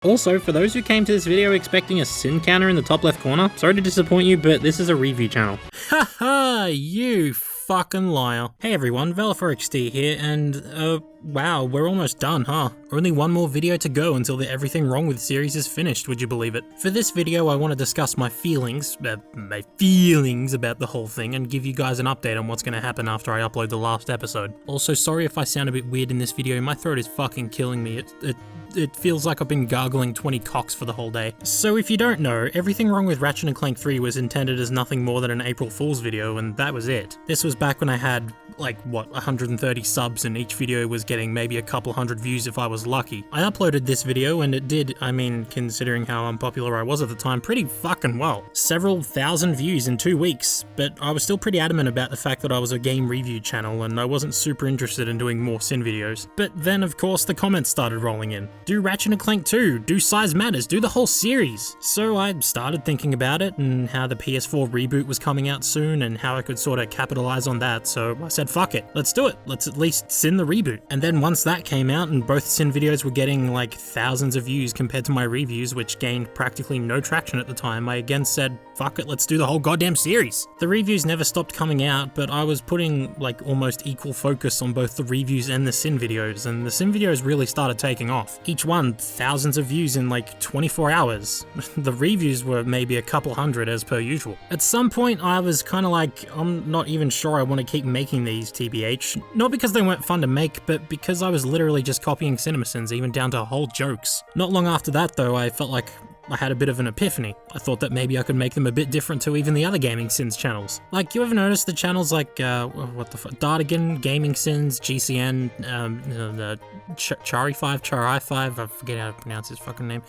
Also, for those who came to this video expecting a sin counter in the top left corner, sorry to disappoint you, but this is a review channel. Haha, you fucking liar. Hey everyone, valeforXD here, and wow, we're almost done, huh? Only one more video to go until the Everything Wrong With series is finished, would you believe it? For this video, I want to discuss my feelings about the whole thing and give you guys an update on what's going to happen after I upload the last episode. Also, sorry if I sound a bit weird in this video, my throat is fucking killing me. It feels like I've been gargling 20 cocks for the whole day. So if you don't know, Everything Wrong With Ratchet and Clank 3 was intended as nothing more than an April Fool's video, and that was it. This was back when I had, like, what, 130 subs, and each video was getting maybe a couple hundred views if I was lucky. I uploaded this video, and it did, I mean, considering how unpopular I was at the time, pretty fucking well. Several thousand views in 2 weeks, but I was still pretty adamant about the fact that I was a game review channel, and I wasn't super interested in doing more sin videos. But then, of course, the comments started rolling in. Do Ratchet and Clank 2, do Size Matters, do the whole series. So I started thinking about it and how the PS4 reboot was coming out soon and how I could sort of capitalize on that, so I said fuck it, let's do it, let's at least sin the reboot. And then once that came out and both sin videos were getting like thousands of views compared to my reviews, which gained practically no traction at the time, I again said fuck it, let's do the whole goddamn series. The reviews never stopped coming out, but I was putting like almost equal focus on both the reviews and the sin videos, and the sin videos really started taking off. Each one thousands of views in like 24 hours. The reviews were maybe a couple hundred as per usual. At some point I was kind of like, I'm not even sure I want to keep making these TBH. Not because they weren't fun to make, but because I was literally just copying CinemaSins, even down to whole jokes. Not long after that though, I felt like I had a bit of an epiphany. I thought that maybe I could make them a bit different to even the other Gaming Sins channels. Like, you ever notice the channels like, what the fuck, Dardigan, Gaming Sins, GCN, Chari5, I forget how to pronounce his fucking name.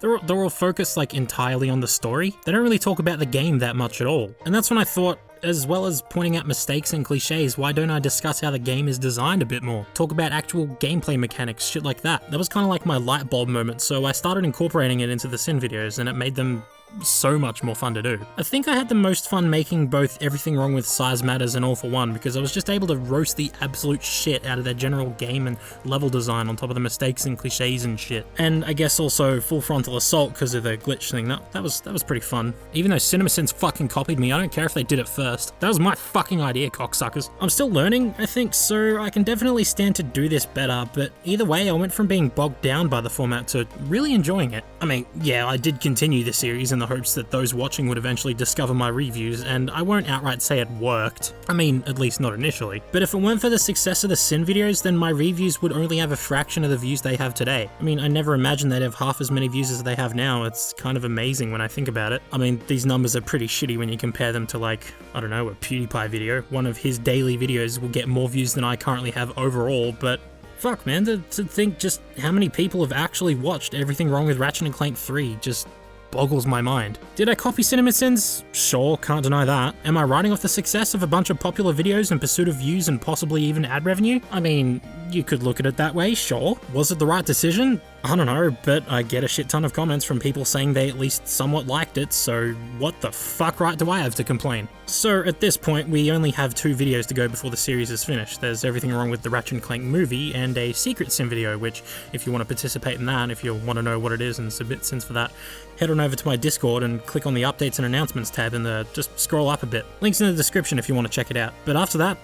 They're all focused like entirely on the story. They don't really talk about the game that much at all. And that's when I thought, as well as pointing out mistakes and cliches, why don't I discuss how the game is designed a bit more? Talk about actual gameplay mechanics, shit like that. That was kind of like my light bulb moment, so I started incorporating it into the sin videos, and it made them so much more fun to do. I think I had the most fun making both Everything Wrong With Size Matters and All For One because I was just able to roast the absolute shit out of their general game and level design on top of the mistakes and cliches and shit. And I guess also Full Frontal Assault because of the glitch thing. That was pretty fun. Even though CinemaSins fucking copied me, I don't care if they did it first. That was my fucking idea, cocksuckers. I'm still learning, I think, so I can definitely stand to do this better, but either way, I went from being bogged down by the format to really enjoying it. I mean, yeah, I did continue the series in the hopes that those watching would eventually discover my reviews, and I won't outright say it worked. I mean, at least not initially. But if it weren't for the success of the sin videos, then my reviews would only have a fraction of the views they have today. I mean, I never imagined they'd have half as many views as they have now. It's kind of amazing when I think about it. I mean, these numbers are pretty shitty when you compare them to, like, I don't know, a PewDiePie video. One of his daily videos will get more views than I currently have overall, but fuck, man, to think just how many people have actually watched Everything Wrong With Ratchet and Clank 3 just boggles my mind. Did I copy CinemaSins? Sure, can't deny that. Am I riding off the success of a bunch of popular videos in pursuit of views and possibly even ad revenue? I mean, you could look at it that way, sure. Was it the right decision? I don't know, but I get a shit ton of comments from people saying they at least somewhat liked it, so what the fuck right do I have to complain? So at this point, we only have 2 videos to go before the series is finished. There's Everything Wrong With the Ratchet and Clank movie and a secret sin video, which if you want to participate in that, if you want to know what it is and submit sins for that, head on over to my Discord and click on the updates and announcements tab and just scroll up a bit. Links in the description if you want to check it out. But after that,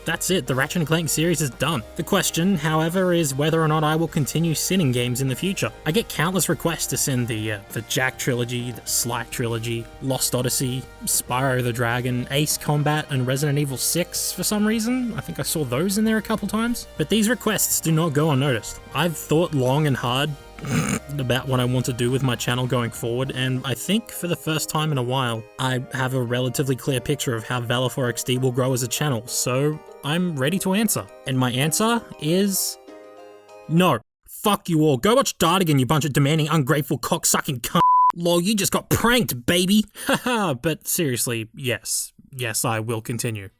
that's it. The Ratchet and Clank series is done. The question, however, is whether or not I will continue sinning games in the future. I get countless requests to sin the Jack trilogy, the Sly trilogy, Lost Odyssey, Spyro the Dragon, Ace Combat, and Resident Evil 6 for some reason. I think I saw those in there a couple times. But these requests do not go unnoticed. I've thought long and hard about what I want to do with my channel going forward, and I think for the first time in a while, I have a relatively clear picture of how valeforXD will grow as a channel, so I'm ready to answer. And my answer is no. Fuck you all. Go watch Dardigan, you bunch of demanding, ungrateful, cocksucking cunt. Lol, you just got pranked, baby. Haha, but seriously, yes. Yes, I will continue.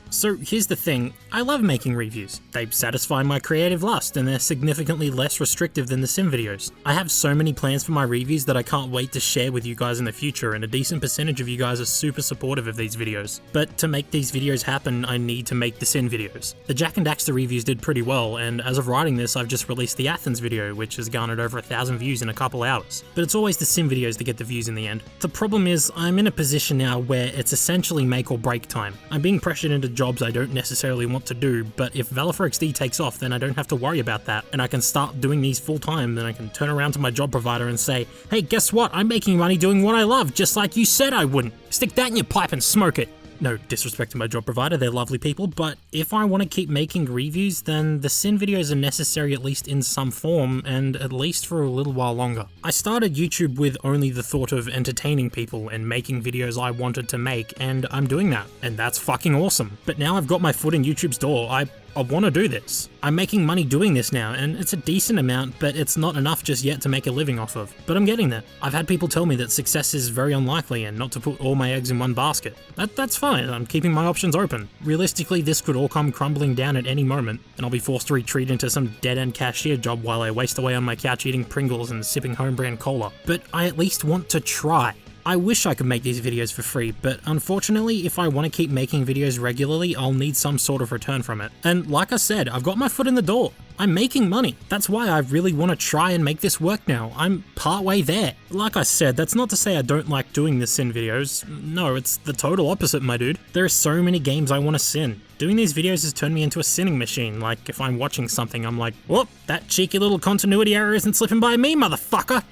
So here's the thing, I love making reviews. They satisfy my creative lust and they're significantly less restrictive than the sim videos. I have so many plans for my reviews that I can't wait to share with you guys in the future, and a decent percentage of you guys are super supportive of these videos. But to make these videos happen, I need to make the sim videos. The Jak and Daxter reviews did pretty well, and as of writing this, I've just released the Athens video, which has garnered over 1,000 views in a couple hours. But it's always the sim videos that get the views in the end. The problem is, I'm in a position now where it's essentially make or break time. I'm being pressured into jobs I don't necessarily want to do, but if valeforXD takes off, then I don't have to worry about that, and I can start doing these full time. Then I can turn around to my job provider and say, hey, guess what? I'm making money doing what I love, just like you said I wouldn't. Stick that in your pipe and smoke it. No disrespect to my job provider, they're lovely people, but if I want to keep making reviews, then the sim videos are necessary at least in some form, and at least for a little while longer. I started YouTube with only the thought of entertaining people and making videos I wanted to make, and I'm doing that, and that's fucking awesome. But now I've got my foot in YouTube's door, I want to do this. I'm making money doing this now, and it's a decent amount, but it's not enough just yet to make a living off of. But I'm getting there. I've had people tell me that success is very unlikely and not to put all my eggs in one basket. That's fine, I'm keeping my options open. Realistically, this could all come crumbling down at any moment, and I'll be forced to retreat into some dead-end cashier job while I waste away on my couch eating Pringles and sipping home-brand cola. But I at least want to try. I wish I could make these videos for free, but unfortunately, if I want to keep making videos regularly, I'll need some sort of return from it. And like I said, I've got my foot in the door. I'm making money. That's why I really want to try and make this work now. I'm partway there. Like I said, that's not to say I don't like doing the sin videos. No, it's the total opposite, my dude. There are so many games I want to sin. Doing these videos has turned me into a sinning machine. Like, if I'm watching something, I'm like, whoop, that cheeky little continuity error isn't slipping by me, motherfucker.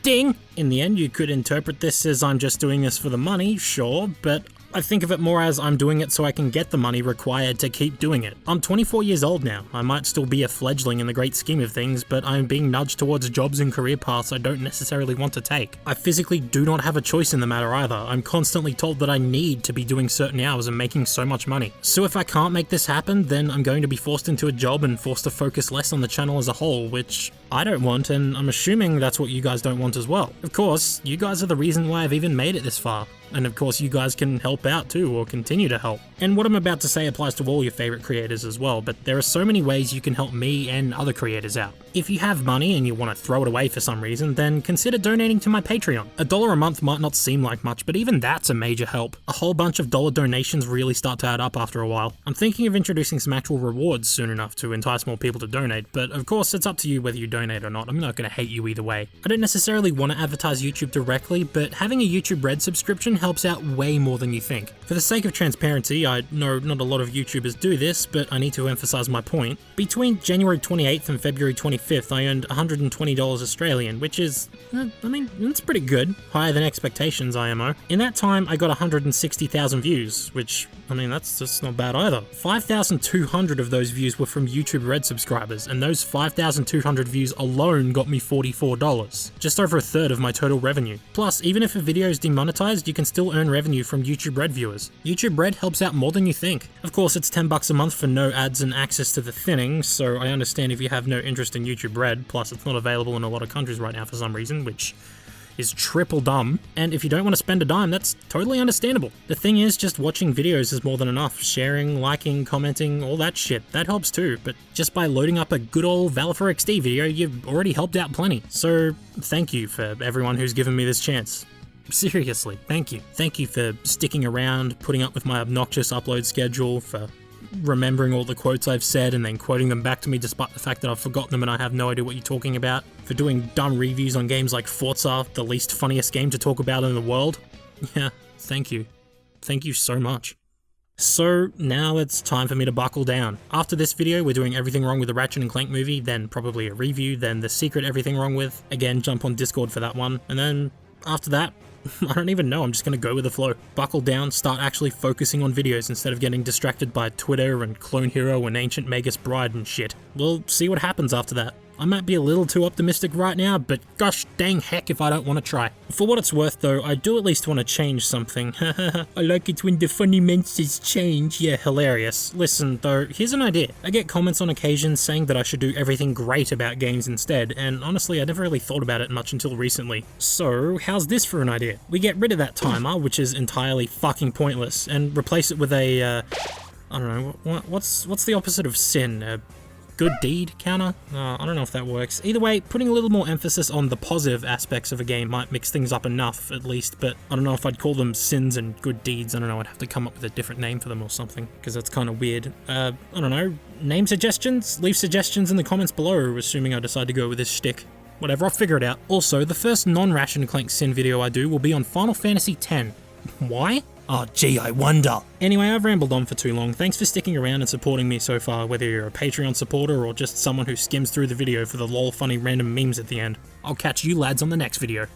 Ding! In the end, you could interpret this as I'm just doing this for the money, sure, but I think of it more as I'm doing it so I can get the money required to keep doing it. I'm 24 years old now. I might still be a fledgling in the great scheme of things, but I'm being nudged towards jobs and career paths I don't necessarily want to take. I physically do not have a choice in the matter either. I'm constantly told that I need to be doing certain hours and making so much money. So if I can't make this happen, then I'm going to be forced into a job and forced to focus less on the channel as a whole, which I don't want, and I'm assuming that's what you guys don't want as well. Of course, you guys are the reason why I've even made it this far. And of course you guys can help out too, or continue to help. And what I'm about to say applies to all your favorite creators as well, but there are so many ways you can help me and other creators out. If you have money and you want to throw it away for some reason, then consider donating to my Patreon. $1 a month might not seem like much, but even that's a major help. A whole bunch of dollar donations really start to add up after a while. I'm thinking of introducing some actual rewards soon enough to entice more people to donate, but of course it's up to you whether you donate or not. I'm not going to hate you either way. I don't necessarily want to advertise YouTube directly, but having a YouTube Red subscription helps out way more than you think. For the sake of transparency, I know not a lot of YouTubers do this, but I need to emphasize my point. Between January 28th and February 25th, I earned $120 Australian, which is, I mean, that's pretty good. Higher than expectations, IMO. In that time, I got 160,000 views, which, I mean, that's just not bad either. 5,200 of those views were from YouTube Red subscribers, and those 5,200 views alone got me $44, just over a third of my total revenue. Plus, even if a video is demonetized, you can still earn revenue from YouTube Red viewers. YouTube Red helps out more than you think. Of course, it's $10 a month for no ads and access to the thinning, so I understand if you have no interest in YouTube Red, plus it's not available in a lot of countries right now for some reason, which is triple dumb. And if you don't want to spend a dime, that's totally understandable. The thing is, just watching videos is more than enough. Sharing, liking, commenting, all that shit, that helps too. But just by loading up a good old valeforXD video, you've already helped out plenty. So thank you for everyone who's given me this chance. Seriously, thank you. Thank you for sticking around, putting up with my obnoxious upload schedule, for remembering all the quotes I've said and then quoting them back to me despite the fact that I've forgotten them and I have no idea what you're talking about, for doing dumb reviews on games like Forza, the least funniest game to talk about in the world. Yeah, thank you. Thank you so much. So now it's time for me to buckle down. After this video, we're doing everything wrong with the Ratchet and Clank movie, then probably a review, then the secret everything wrong with. Again, jump on Discord for that one. And then after that, I don't even know, I'm just gonna go with the flow. Buckle down, start actually focusing on videos instead of getting distracted by Twitter and Clone Hero and Ancient Magus Bride and shit. We'll see what happens after that. I might be a little too optimistic right now, but gosh dang heck if I don't want to try. For what it's worth though, I do at least want to change something. I like it when the funny menses change. Yeah, hilarious. Listen though, here's an idea. I get comments on occasion saying that I should do everything great about games instead, and honestly I never really thought about it much until recently. So how's this for an idea? We get rid of that timer, which is entirely fucking pointless, and replace it with a I don't know, what's the opposite of sin? A good deed counter? I don't know if that works. Either way, putting a little more emphasis on the positive aspects of a game might mix things up enough, at least, but I don't know if I'd call them sins and good deeds. I don't know, I'd have to come up with a different name for them or something, because that's kind of weird. I don't know, name suggestions? Leave suggestions in the comments below, assuming I decide to go with this shtick. Whatever, I'll figure it out. Also, the first non-Ratchet and Clank Sin video I do will be on Final Fantasy X. Why? Oh gee, I wonder. Anyway, I've rambled on for too long. Thanks for sticking around and supporting me so far, whether you're a Patreon supporter or just someone who skims through the video for the lol funny random memes at the end. I'll catch you lads on the next video.